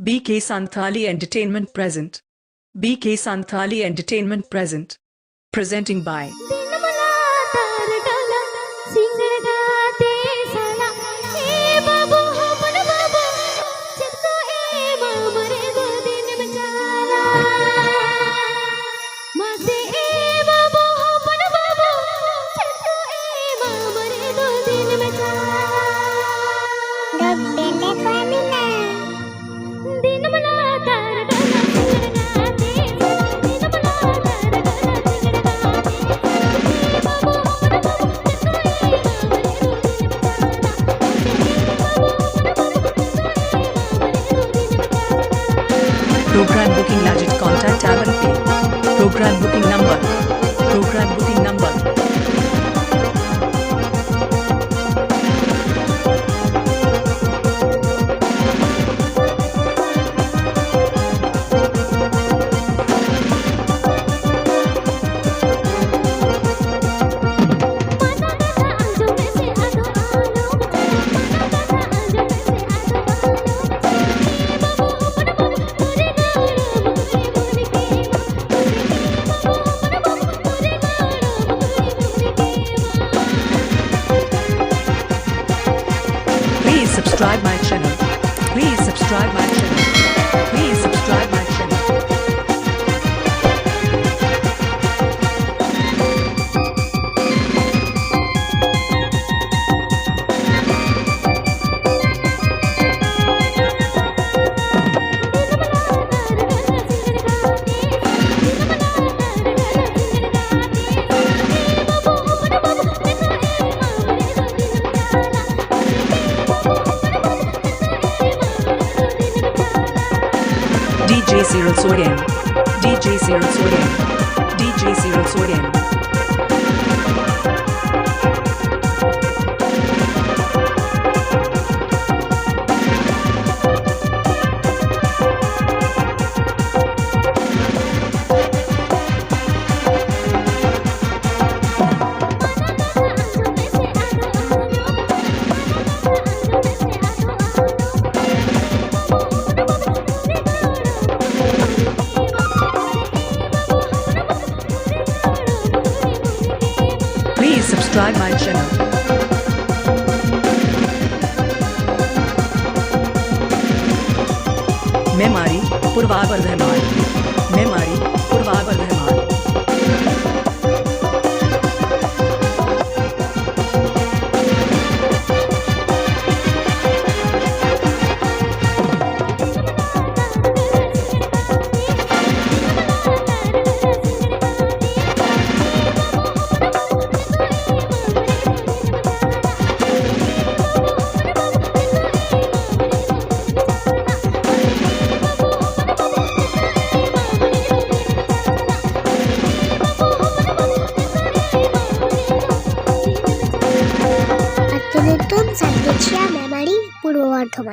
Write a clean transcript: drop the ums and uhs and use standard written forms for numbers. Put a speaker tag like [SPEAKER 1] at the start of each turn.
[SPEAKER 1] BK Santali Entertainment present. BK Santali Entertainment present. Presenting by Program booking legit contact tab and pay. Program booking number. Program booking number. Subscribe my channel. Please subscribe my channel. Please subscribe my channel. DJ SIRIL. DJ SIRIL. DJ SIRIL. Please subscribe my channel. Memari, Purvabardhaman. Memari, Purvabardhaman.
[SPEAKER 2] নতুন circuit Memari পূর্ব বর্ধমান।